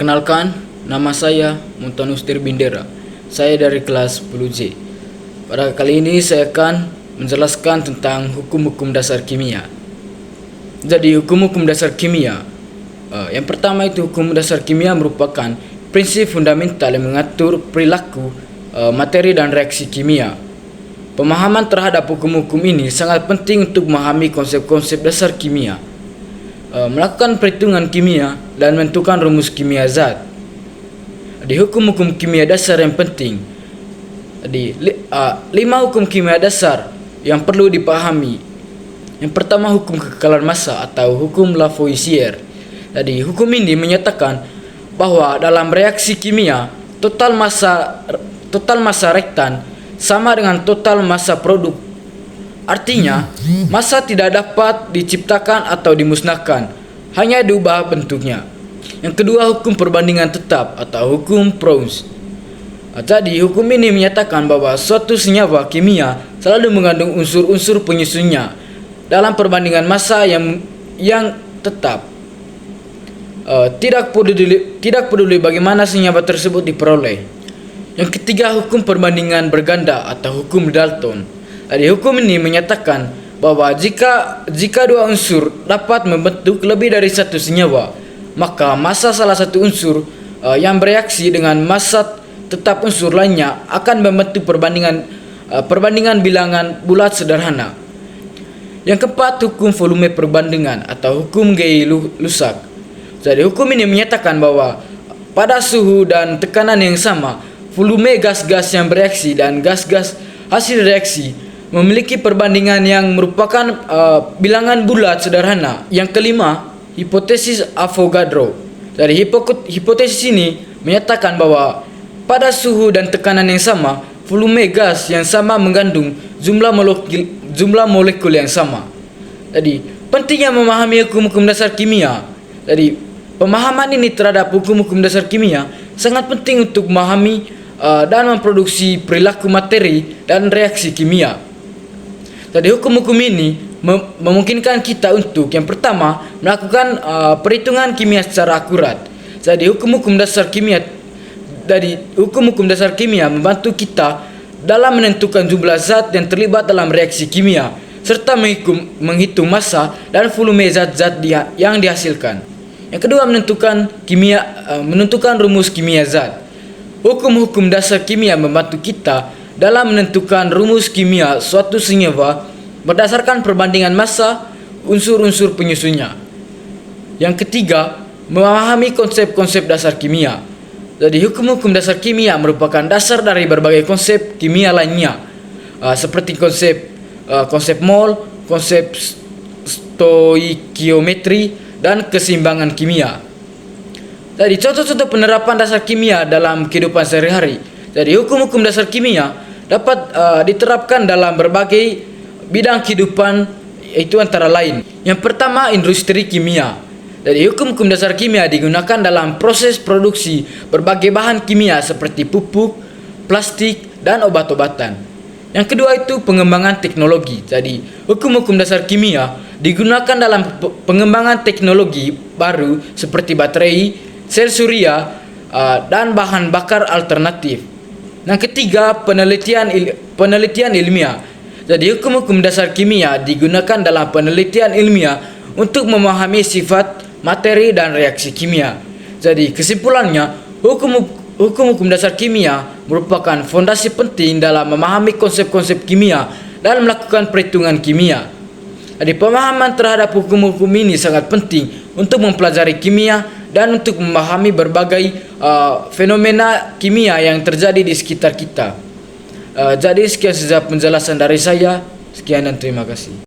Perkenalkan, nama saya Montanus Tirbindera. Saya dari kelas 10C. Pada kali ini saya akan menjelaskan tentang hukum-hukum dasar kimia. Jadi hukum-hukum dasar kimia, yang pertama itu hukum dasar kimia merupakan prinsip fundamental yang mengatur perilaku, materi dan reaksi kimia. Pemahaman terhadap hukum-hukum ini sangat penting untuk memahami konsep-konsep dasar kimia, melakukan perhitungan kimia dan menentukan rumus kimia zat. Di hukum-hukum kimia dasar yang penting, di 5 hukum kimia dasar yang perlu dipahami. Yang pertama, hukum kekekalan massa atau hukum Lavoisier. Jadi hukum ini menyatakan bahwa dalam reaksi kimia total massa reaktan sama dengan total massa produk. Artinya, massa tidak dapat diciptakan atau dimusnahkan, hanya diubah bentuknya. Yang kedua, hukum perbandingan tetap atau hukum Proust. Jadi, hukum ini menyatakan bahwa suatu senyawa kimia selalu mengandung unsur-unsur penyusunnya dalam perbandingan massa yang tetap. Tidak peduli bagaimana senyawa tersebut diperoleh. Yang ketiga, hukum perbandingan berganda atau hukum Dalton. Jadi hukum ini menyatakan bahwa jika dua unsur dapat membentuk lebih dari satu senyawa, maka massa salah satu unsur yang bereaksi dengan massa tetap unsur lainnya akan membentuk perbandingan bilangan bulat sederhana. Yang keempat, hukum volume perbandingan atau hukum Gay-Lussac. Jadi hukum ini menyatakan bahwa pada suhu dan tekanan yang sama, volume gas-gas yang bereaksi dan gas-gas hasil reaksi memiliki perbandingan yang merupakan bilangan bulat sederhana. Yang kelima, hipotesis Avogadro. Dari hipotesis ini menyatakan bahwa pada suhu dan tekanan yang sama, volume gas yang sama mengandung jumlah molekul yang sama. Jadi pentingnya memahami hukum-hukum dasar kimia. Jadi pemahaman ini terhadap hukum-hukum dasar kimia sangat penting untuk memahami dan memproduksi perilaku materi dan reaksi kimia. Jadi hukum-hukum ini memungkinkan kita untuk yang pertama melakukan perhitungan kimia secara akurat. Jadi hukum-hukum dasar kimia membantu kita dalam menentukan jumlah zat yang terlibat dalam reaksi kimia serta menghitung massa dan volume zat-zat yang dihasilkan. Yang kedua, menentukan rumus kimia zat. Hukum-hukum dasar kimia membantu kita dalam menentukan rumus kimia suatu senyawa berdasarkan perbandingan massa unsur-unsur penyusunnya. Yang ketiga, memahami konsep-konsep dasar kimia. Jadi hukum-hukum dasar kimia merupakan dasar dari berbagai konsep kimia lainnya, seperti konsep mol, konsep stoikiometri, dan keseimbangan kimia. Jadi contoh-contoh penerapan dasar kimia dalam kehidupan sehari-hari. Jadi hukum-hukum dasar kimia dapat diterapkan dalam berbagai bidang kehidupan, yaitu antara lain. Yang pertama, industri kimia. Jadi hukum-hukum dasar kimia digunakan dalam proses produksi berbagai bahan kimia seperti pupuk, plastik, dan obat-obatan. Yang kedua itu pengembangan teknologi. Jadi hukum-hukum dasar kimia digunakan dalam pengembangan teknologi baru seperti baterai, sel surya, dan bahan bakar alternatif. Yang ketiga, penelitian ilmiah. Jadi hukum-hukum dasar kimia digunakan dalam penelitian ilmiah untuk memahami sifat, materi, dan reaksi kimia. Jadi kesimpulannya, hukum-hukum dasar kimia merupakan fondasi penting dalam memahami konsep-konsep kimia dan melakukan perhitungan kimia. Jadi pemahaman terhadap hukum-hukum ini sangat penting untuk mempelajari kimia dan untuk memahami berbagai fenomena kimia yang terjadi di sekitar kita. Jadi sekian saja penjelasan dari saya. Sekian dan terima kasih.